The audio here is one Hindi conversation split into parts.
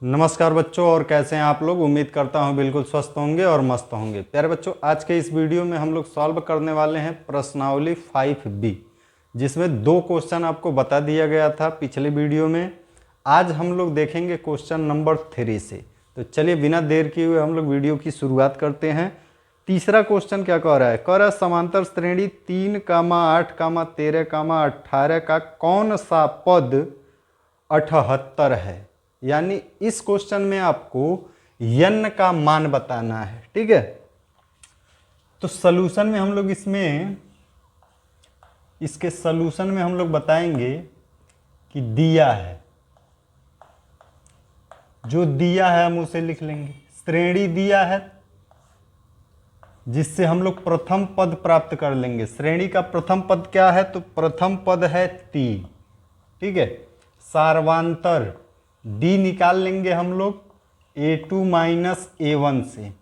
नमस्कार बच्चों, और कैसे हैं आप लोग। उम्मीद करता हूं बिल्कुल स्वस्थ होंगे और मस्त होंगे। प्यारे बच्चों, आज के इस वीडियो में हम लोग सॉल्व करने वाले हैं प्रश्नावली 5B, जिसमें 2 क्वेश्चन आपको बता दिया गया था पिछले वीडियो में। आज हम लोग देखेंगे क्वेश्चन नंबर 3 से। तो चलिए बिना देर किए हुए हम लोग वीडियो की शुरुआत करते हैं। तीसरा क्वेश्चन क्या कह रहा है? कह रहा है समांतर श्रेणी 3, 8, 13, 18 का कौन सा पद 78 है। यानी इस क्वेश्चन में आपको यन का मान बताना है। ठीक है, तो सॉल्यूशन में हम लोग इसके सॉल्यूशन में हम लोग बताएंगे कि दिया है, जो दिया है हम उसे लिख लेंगे। श्रेणी दिया है जिससे हम लोग प्रथम पद प्राप्त कर लेंगे। श्रेणी का प्रथम पद क्या है? तो प्रथम पद है 3। ठीक है, सार्वांतर डी निकाल लेंगे हम लोग A2 माइनस A1 से।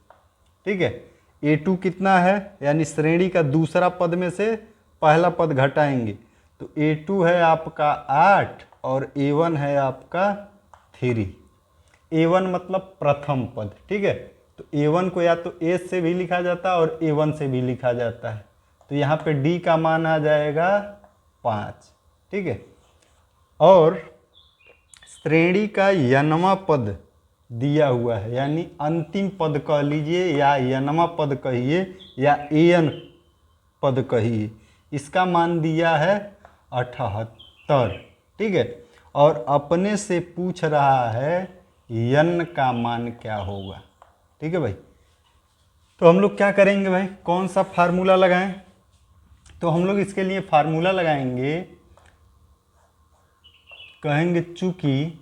ठीक है, A2 कितना है? यानी श्रेणी का दूसरा पद में से पहला पद घटाएंगे तो A2 है आपका 8 और A1 है आपका 3। A1 मतलब प्रथम पद। ठीक है, तो A1 को या तो A से भी लिखा जाता है और A1 से भी लिखा जाता है। तो यहाँ पे D का मान आ जाएगा 5। ठीक है, और श्रेणी का यनवा पद दिया हुआ है, यानी अंतिम पद कह लीजिए या यनवा पद कहिए या एन पद कहिए, इसका मान दिया है 78। ठीक है, और अपने से पूछ रहा है यन का मान क्या होगा। ठीक है भाई, तो हम लोग क्या करेंगे भाई, कौन सा फार्मूला लगाएं? तो हम लोग इसके लिए फार्मूला लगाएंगे, कहेंगे चूंकि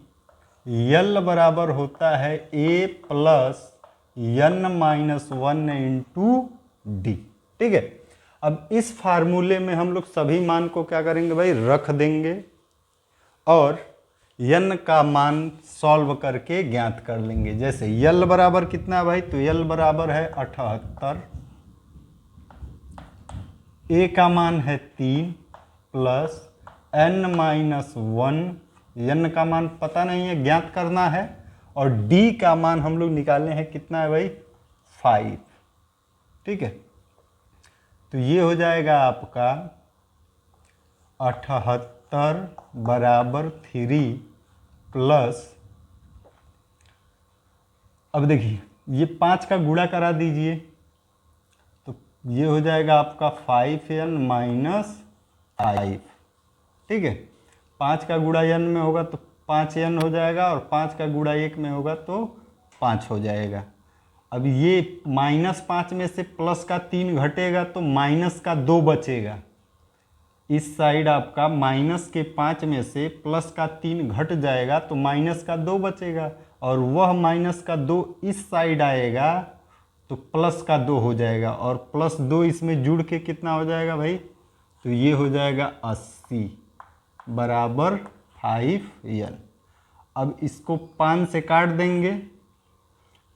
यल बराबर होता है A plus N minus 1 into D. ठीक है, अब इस फार्मूले में हम लोग सभी मान को क्या करेंगे भाई, रख देंगे और n का मान सॉल्व करके ज्ञात कर लेंगे। जैसे यल बराबर कितना है भाई? तो यल बराबर है 78, A का मान है 3 प्लस N माइनस 1, n का मान पता नहीं है, ज्ञात करना है, और d का मान हम लोग निकालने हैं, कितना है भाई? 5। ठीक है, तो ये हो जाएगा आपका 78 बराबर 3 प्लस, अब देखिए ये 5 का गुणा करा दीजिए तो ये हो जाएगा आपका 5n माइनस 5। ठीक है, 5 का गुणा n में होगा तो 5n हो जाएगा, और 5 का गुणा 1 में होगा तो 5 हो जाएगा। अब ये -5 में से प्लस का 3 घटेगा तो माइनस का 2 बचेगा। इस साइड आपका माइनस के 5 में से प्लस का 3 घट जाएगा तो माइनस का 2 बचेगा, और वह माइनस का 2 इस साइड आएगा तो प्लस का 2 हो जाएगा, और प्लस 2 इसमें जुड़ के कितना हो जाएगा भाई? तो ये हो जाएगा 80 बराबर 5n। अब इसको 5 से काट देंगे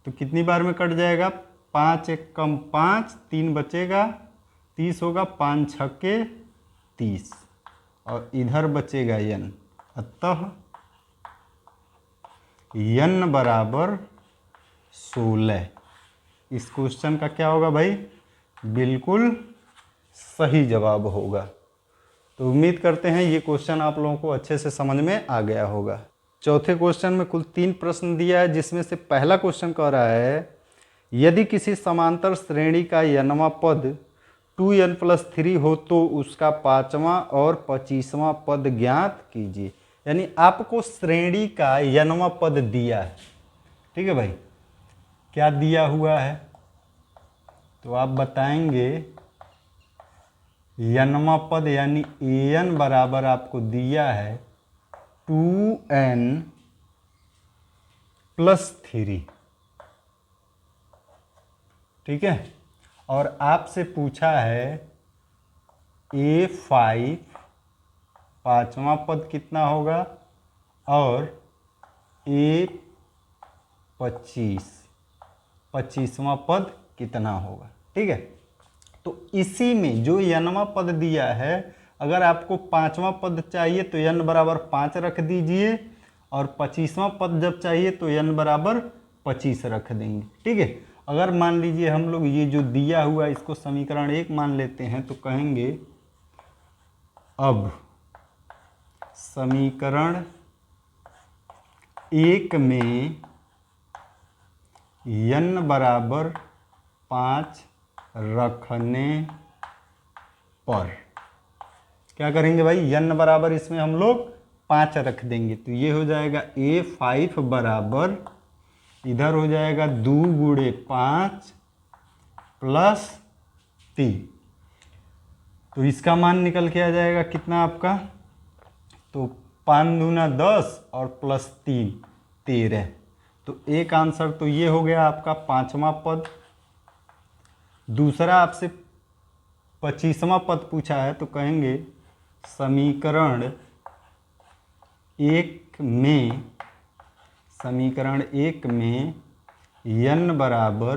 तो कितनी बार में कट जाएगा? 5 एक कम 5, 3 बचेगा, 30 होगा, 5 छक्के 30, और इधर बचेगा n। अतः n बराबर 16। इस क्वेश्चन का क्या होगा भाई? बिल्कुल सही जवाब होगा। तो उम्मीद करते हैं ये क्वेश्चन आप लोगों को अच्छे से समझ में आ गया होगा। चौथे क्वेश्चन में कुल 3 प्रश्न दिया है, जिसमें से पहला क्वेश्चन कह रहा है यदि किसी समांतर श्रेणी का यनवा पद 2n प्लस 3 हो तो उसका 5वां और 25वां पद ज्ञात कीजिए। यानी आपको श्रेणी का यनवा पद दिया है। ठीक है भाई, क्या दिया हुआ है? तो आप बताएंगे यनवा पद यानी an बराबर आपको दिया है 2n प्लस 3। ठीक है, और आपसे पूछा है A5 5वां पद कितना होगा और A25 25वां पद कितना होगा। ठीक है, तो इसी में जो यनवा पद दिया है, अगर आपको 5वां पद चाहिए तो n बराबर 5 रख दीजिए, और 25वां पद जब चाहिए तो n बराबर 25 रख देंगे। ठीक है, अगर मान लीजिए हम लोग ये जो दिया हुआ इसको समीकरण 1 मान लेते हैं तो कहेंगे अब समीकरण 1 में n बराबर 5 रखने पर क्या करेंगे भाई, n बराबर इसमें हम लोग 5 रख देंगे तो ये हो जाएगा A5 बराबर इधर हो जाएगा 2 गुणे 5 प्लस 3। तो इसका मान निकल के आ जाएगा कितना आपका, तो 5 दूना 10 और प्लस 3 13। तो एक आंसर तो ये हो गया आपका 5वां पद। दूसरा आपसे 25वां पद पूछा है तो कहेंगे समीकरण 1 में n बराबर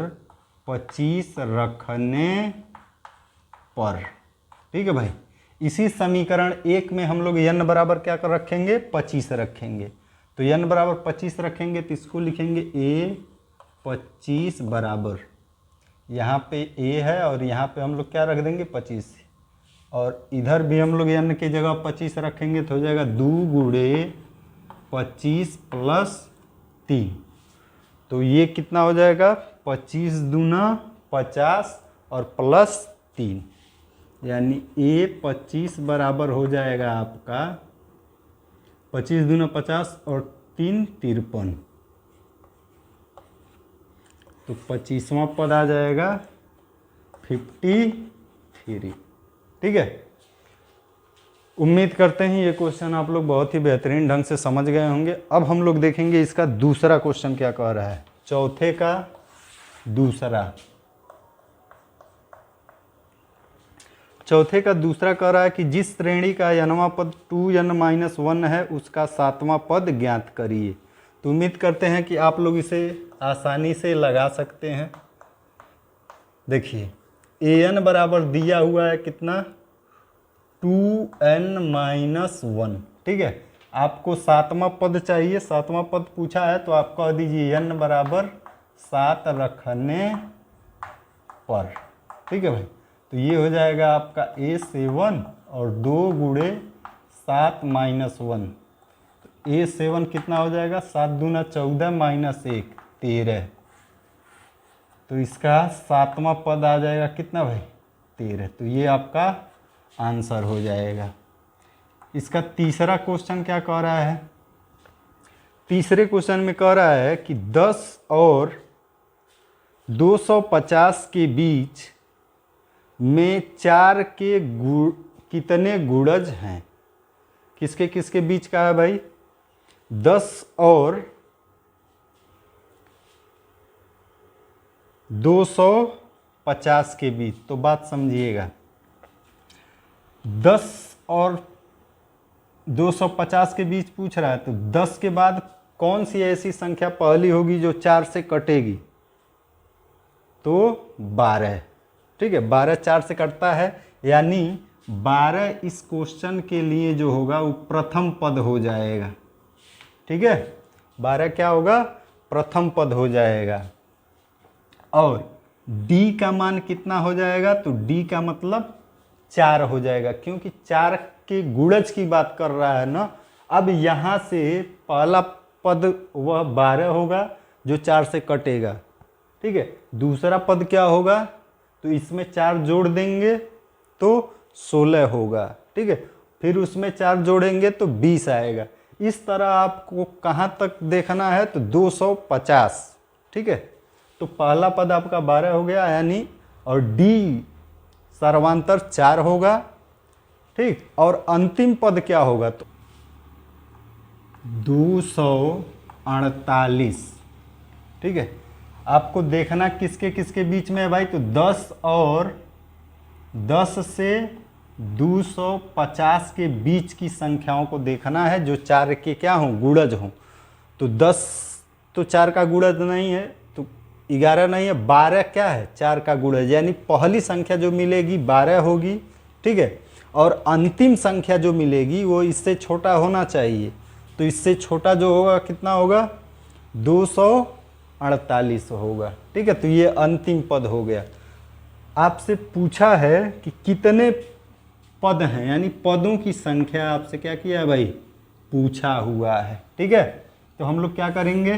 25 रखने पर। ठीक है भाई, इसी समीकरण 1 में हम लोग n बराबर क्या कर रखेंगे, 25 रखेंगे। तो n बराबर 25 रखेंगे तो इसको लिखेंगे A25 बराबर, यहाँ पे A है और यहाँ पे हम लोग क्या रख देंगे 25, और इधर भी हम लोग n की जगह 25 रखेंगे तो हो जाएगा 2 गुणे 25 प्लस 3। तो ये कितना हो जाएगा 25 दूना 50 और प्लस 3, यानी A25 बराबर हो जाएगा आपका 25 दूना 50 और 3 53। तो 25वां पद आ जाएगा 53। ठीक है, उम्मीद करते हैं ये क्वेश्चन आप लोग बहुत ही बेहतरीन ढंग से समझ गए होंगे। अब हम लोग देखेंगे इसका दूसरा क्वेश्चन क्या कह रहा है, चौथे का दूसरा कह रहा है कि जिस श्रेणी का nवां पद 2n-1 है उसका 7वां पद ज्ञात करिए। तो उम्मीद करते हैं कि आप लोग इसे आसानी से लगा सकते हैं। देखिए an बराबर दिया हुआ है कितना 2n-1। ठीक है, आपको 7वां पद चाहिए, 7वां पद पूछा है तो आप कह दीजिए n बराबर 7 रखने पर। ठीक है भाई, तो ये हो जाएगा आपका A7 और 2 गुणे 7 माइनस 1। तो A7 कितना हो जाएगा 7 दूना 14 माइनस 1 13। तो इसका 7वां पद आ जाएगा कितना भाई 13। तो ये आपका आंसर हो जाएगा। इसका तीसरा क्वेश्चन क्या कह रहा है, तीसरे क्वेश्चन में कह रहा है कि 10 और 250 के बीच में 4 के कितने गुणज हैं। किसके किसके बीच का है भाई, 10 और 250 के बीच। तो बात समझिएगा, 10 और 250 के बीच पूछ रहा है तो 10 के बाद कौन सी ऐसी संख्या पहली होगी जो 4 से कटेगी, तो 12। ठीक है, 12 4 से कटता है, यानी 12 इस क्वेश्चन के लिए जो होगा वो प्रथम पद हो जाएगा। ठीक है, 12 क्या होगा, प्रथम पद हो जाएगा। और D का मान कितना हो जाएगा, तो D का मतलब 4 हो जाएगा, क्योंकि 4 के गुणज की बात कर रहा है ना। अब यहाँ से पहला पद वह 12 होगा जो 4 से कटेगा। ठीक है, दूसरा पद क्या होगा, तो इसमें 4 जोड़ देंगे तो 16 होगा। ठीक है, फिर उसमें 4 जोड़ेंगे तो 20 आएगा। इस तरह आपको कहाँ तक देखना है, तो 250। ठीक है, तो पहला पद आपका 12 हो गया यानी, और डी सर्वांतर 4 होगा। ठीक, और अंतिम पद क्या होगा, तो 248। ठीक है, आपको देखना किसके किसके बीच में है भाई, तो 10 और 10 से 250 के बीच की संख्याओं को देखना है जो 4 के क्या हों, गुणज हों। तो 10 तो 4 का गुणज नहीं है, तो 11 नहीं है, 12 क्या है 4 का गुणज, यानी पहली संख्या जो मिलेगी 12 होगी। ठीक है, और अंतिम संख्या जो मिलेगी वो इससे छोटा होना चाहिए। तो इससे छोटा जो होगा कितना होगा, 248 होगा। ठीक है, तो ये अंतिम पद हो गया। आपसे पूछा है कि कितने पद हैं, यानी पदों की संख्या आपसे क्या किया है भाई, पूछा हुआ है। ठीक है, तो हम लोग क्या करेंगे,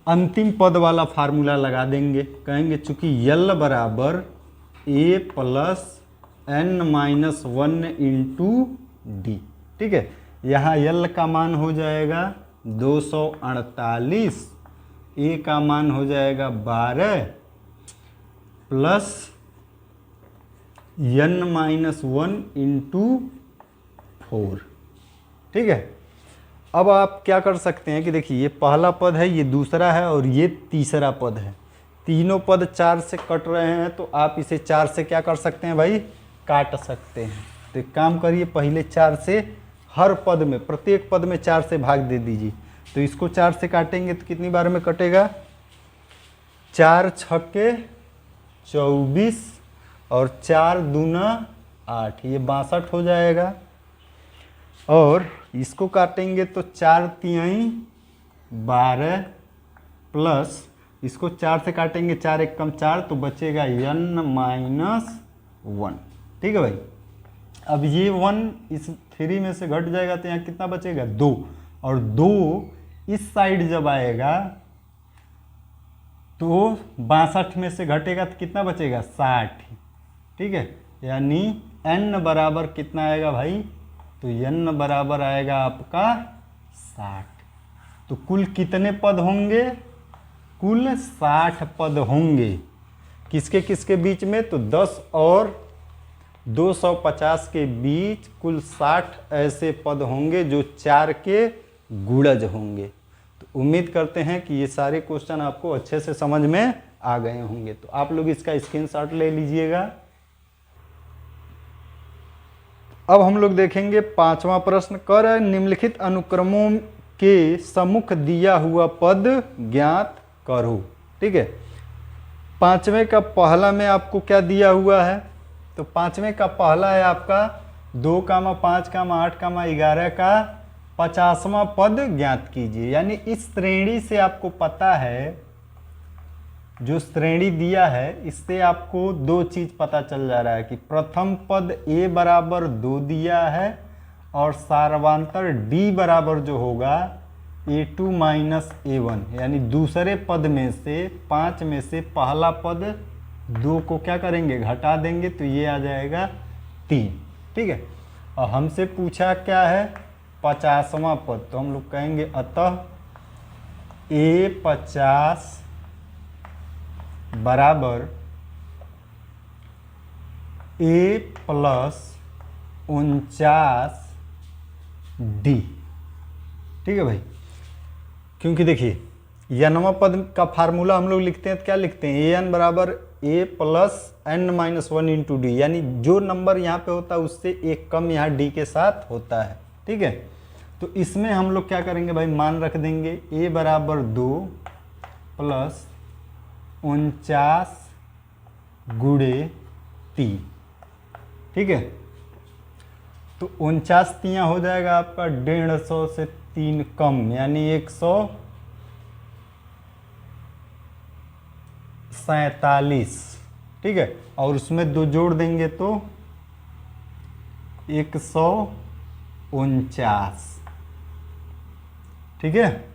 अंतिम पद वाला फार्मूला लगा देंगे। कहेंगे चूंकि यल बराबर a plus n minus 1 into D. ठीक है, यहाँ यल का मान हो जाएगा 248, a का मान हो जाएगा 12 प्लस n माइनस 1 इंटू 4। ठीक है, अब आप क्या कर सकते हैं कि देखिए ये पहला पद है, ये दूसरा है और ये तीसरा पद है। तीनों पद 4 से कट रहे हैं, तो आप इसे 4 से क्या कर सकते हैं भाई, काट सकते हैं। तो एक काम करिए, पहले 4 से हर पद में, प्रत्येक पद में 4 से भाग दे दीजिए। तो इसको 4 से काटेंगे तो कितनी बार में कटेगा, 4 छक्के 24 और 4 दूना 8, ये 62 हो जाएगा। और इसको काटेंगे तो 4 तिहाई 12 प्लस इसको 4 से काटेंगे, 4 एक कम 4, तो बचेगा n माइनस 1। ठीक है भाई, अब ये 1 इस 3 में से घट जाएगा तो यहाँ कितना बचेगा, 2, और 2 इस साइड जब आएगा तो 62 में से घटेगा तो कितना बचेगा, 60। ठीक है, यानी n बराबर कितना आएगा भाई, तो n बराबर आएगा आपका 60। तो कुल कितने पद होंगे, कुल 60 पद होंगे। किसके किसके बीच में, तो 10 और 250 के बीच कुल 60 ऐसे पद होंगे जो 4 के गुणज होंगे। तो उम्मीद करते हैं कि ये सारे क्वेश्चन आपको अच्छे से समझ में आ गए होंगे। तो आप लोग इसका स्क्रीनशॉट ले लीजिएगा। अब हम लोग देखेंगे 5वां प्रश्न, कर निम्नलिखित अनुक्रमों के सम्मुख दिया हुआ पद ज्ञात करो। ठीक है, 5वें का पहला में आपको क्या दिया हुआ है, तो 5वें का पहला है आपका 2, 5, 8, 11 का 50वां पद ज्ञात कीजिए। यानी इस श्रेणी से आपको पता है, जो श्रेणी दिया है इससे आपको दो चीज पता चल जा रहा है कि प्रथम पद a बराबर 2 दिया है और सार्वांतर d बराबर जो होगा a2 माइनस a1, यानी दूसरे पद में से 5 में से पहला पद 2 को क्या करेंगे, घटा देंगे, तो ये आ जाएगा 3। ठीक है, और हमसे पूछा क्या है, 50वां पद, तो हम लोग कहेंगे अतः a50 बराबर a प्लस 49 d। ठीक है भाई, क्योंकि देखिए यनवा पद का फार्मूला हम लोग लिखते हैं तो क्या लिखते हैं, an बराबर a plus n minus 1 into D, यानी जो नंबर यहाँ पे होता है उससे एक कम यहाँ d के साथ होता है। ठीक है, तो इसमें हम लोग क्या करेंगे भाई, मान रख देंगे a बराबर 2 प्लस 49 गुणे 3। ठीक है, तो 49 तियाँ हो जाएगा आपका 150 से 3 कम, यानी 147। ठीक है, और उसमें 2 जोड़ देंगे तो 149। ठीक है,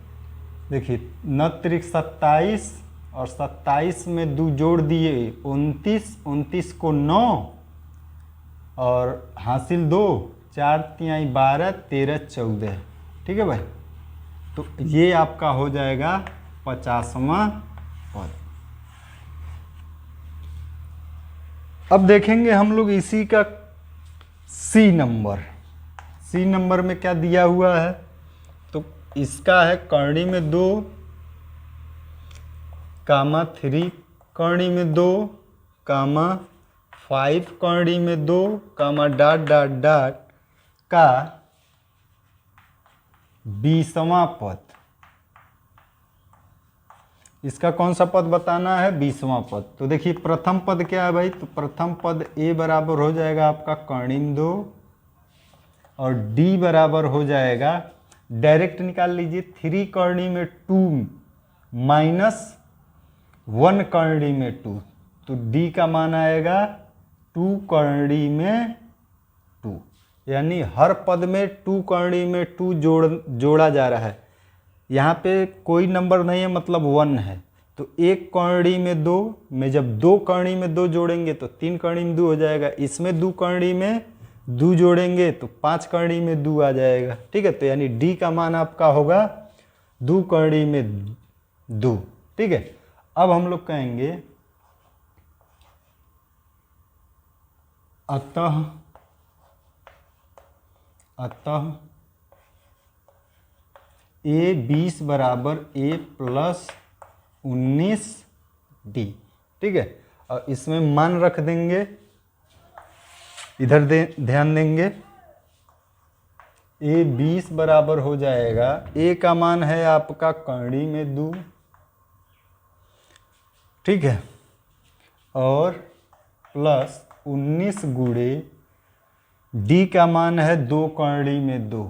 देखिए 9 त्रिक 27 और 27 में 2 जोड़ दिए 29, 29 को 9 और हासिल 2, 4 तिहाई 12, 13 14। ठीक है भाई, तो ये आपका हो जाएगा 50वां पद। अब देखेंगे हम लोग इसी का सी नंबर। सी नंबर में क्या दिया हुआ है, तो इसका है कर्णी में 2, 3 कर्णी में 2, 5 कर्णी में 2, डॉट डॉट डॉट का 20वां पद। इसका कौन सा पद बताना है, 20वां पद। तो देखिए प्रथम पद क्या है भाई, तो प्रथम पद a बराबर हो जाएगा आपका कर्णी में 2 और डी बराबर हो जाएगा, डायरेक्ट निकाल लीजिए, 3 करनी में 2 माइनस 1 करनी में 2, तो डी का मान आएगा 2 करनी में 2, यानी हर पद में 2 करनी में 2 जोड़ा जा रहा है। यहाँ पे कोई नंबर नहीं है, मतलब 1 है, तो 1 करनी में 2 में जब 2 करनी में 2 जोड़ेंगे तो 3 करनी में 2 हो जाएगा, इसमें 2 करनी में 2 जोड़ेंगे तो 5 करनी में 2 आ जाएगा। ठीक है, तो यानी डी का मान आपका होगा 2 करनी में 2। ठीक है, अब हम लोग कहेंगे अतः ए 20 बराबर ए प्लस 19 डी। ठीक है, और इसमें मान रख देंगे, इधर ध्यान देंगे, ए 20 बराबर हो जाएगा, ए का मान है आपका करनी में 2। ठीक है, और प्लस 19 गुणे डी का मान है 2 करनी में 2।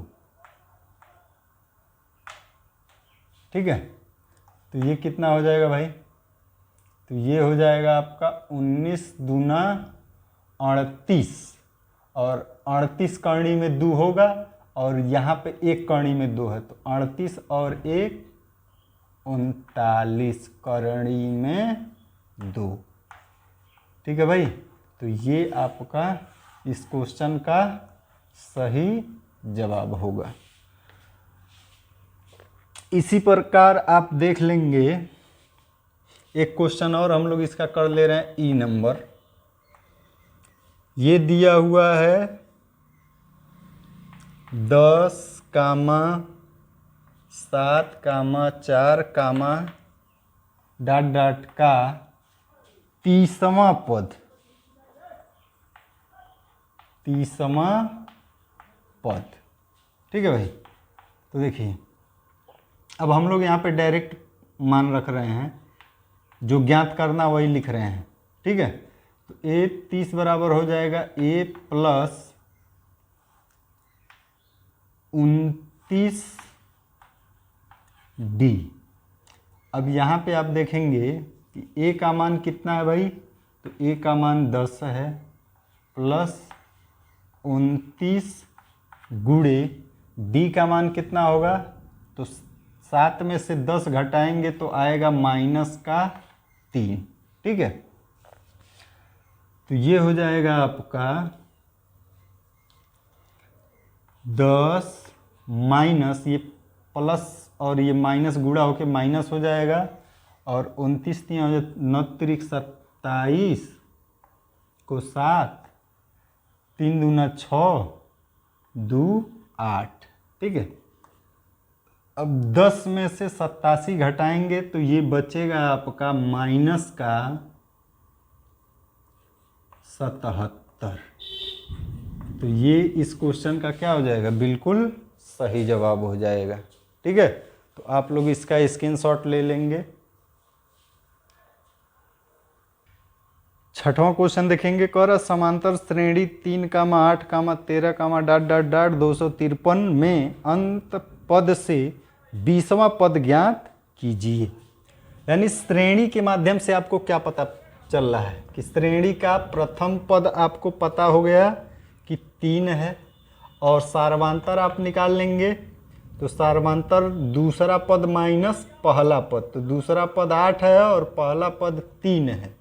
ठीक है, तो ये कितना हो जाएगा भाई, तो ये हो जाएगा आपका 19 दूना 38, और 38 करनी में 2 होगा, और यहाँ पे 1 करनी में 2 है, तो 38 और 1 39 करनी में 2। ठीक है भाई, तो ये आपका इस क्वेश्चन का सही जवाब होगा। इसी प्रकार आप देख लेंगे, एक क्वेश्चन और हम लोग इसका कर ले रहे हैं, ई नंबर। ये दिया हुआ है 10, 7, 4, डॉट डॉट का 30वां पद, 30वां पद। ठीक है भाई, तो देखिए अब हम लोग यहाँ पे डायरेक्ट मान रख रहे हैं, जो ज्ञात करना वही लिख रहे हैं। ठीक है, तो ए 30 बराबर हो जाएगा ए प्लस 29 डी। अब यहाँ पे आप देखेंगे कि ए का मान कितना है भाई, तो ए का मान 10 है, प्लस 29 गुणे डी का मान कितना होगा, तो 7 में से 10 घटाएंगे तो आएगा -3। ठीक है, तो ये हो जाएगा आपका 10 माइनस ये प्लस और ये माइनस गुणा होके माइनस हो जाएगा, और 29 9 त्रिक 27 को 7, 3 दूना 6, 2 8। ठीक है, अब 10 में से 87 घटाएंगे तो ये बचेगा आपका -77। तो ये इस क्वेश्चन का क्या हो जाएगा, बिल्कुल सही जवाब हो जाएगा। ठीक है, तो आप लोग इसका स्क्रीनशॉट ले लेंगे। छठवां क्वेश्चन देखेंगे, कर समांतर श्रेणी 3, 8, 13, डॉट डॉट डॉट 253 में अंत पद से 20वां पद ज्ञात कीजिए। यानी श्रेणी के माध्यम से आपको क्या पता चल रहा है कि श्रेणी का प्रथम पद आपको पता हो गया कि 3 है, और सार्वंतर आप निकाल लेंगे, तो सार्वंतर दूसरा पद माइनस पहला पद, तो दूसरा पद 8 है और पहला पद 3 है।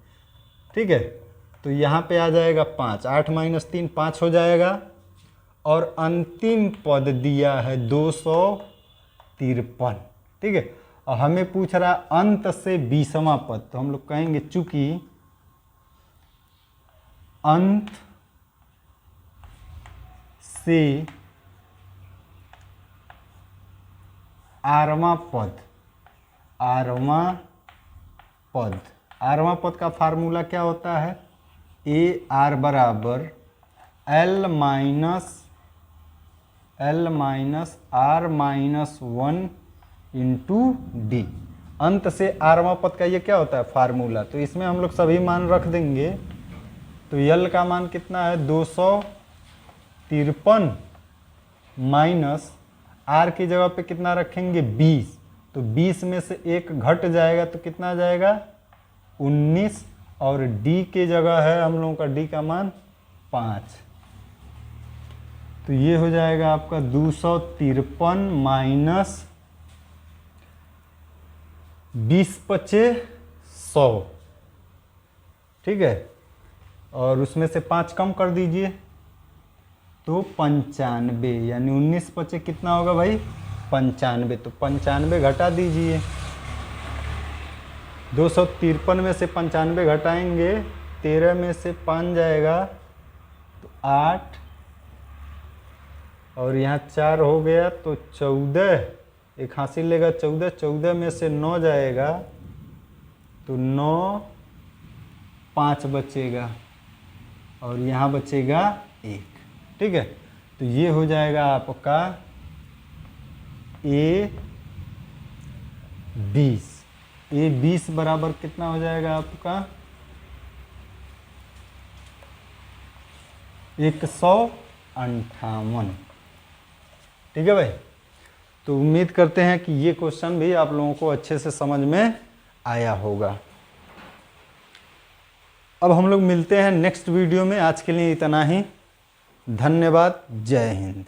ठीक है, तो यहाँ पे आ जाएगा 5, 8 - 3 5 हो जाएगा, और अंतिम पद दिया है 253। ठीक है, और हमें पूछ रहा अंत से 20वां पद, तो हम लोग कहेंगे चूंकि अंत से 8वां पद का फार्मूला क्या होता है, ए आर बराबर l minus r minus 1 into d. अंत से 8वां पद का ये क्या होता है फार्मूला, तो इसमें हम लोग सभी मान रख देंगे। तो यल का मान कितना है 253 माइनस आर की जगह पे कितना रखेंगे 20, तो 20 में से 1 घट जाएगा तो कितना आ जाएगा 19, और डी की जगह है हम लोगों का डी का मान 5, तो ये हो जाएगा आपका 253 माइनस 20 पचे 100, ठीक है, और उसमें से 5 कम कर दीजिए तो 95, यानी 19 पचे कितना होगा भाई 95, तो 95 घटा दीजिए। 253 में से 95 घटाएंगे, 13 में से 5 जाएगा तो 8, और यहाँ 4 हो गया तो 14, एक हासिल लेगा 14, 14 में से 9 जाएगा तो 9, 5 बचेगा और यहाँ बचेगा 1, ठीक है। तो ये हो जाएगा आपका A20 बराबर कितना हो जाएगा आपका 158, ठीक है भाई। तो उम्मीद करते हैं कि ये क्वेश्चन भी आप लोगों को अच्छे से समझ में आया होगा। अब हम लोग मिलते हैं नेक्स्ट वीडियो में, आज के लिए इतना ही। धन्यवाद, जय हिंद।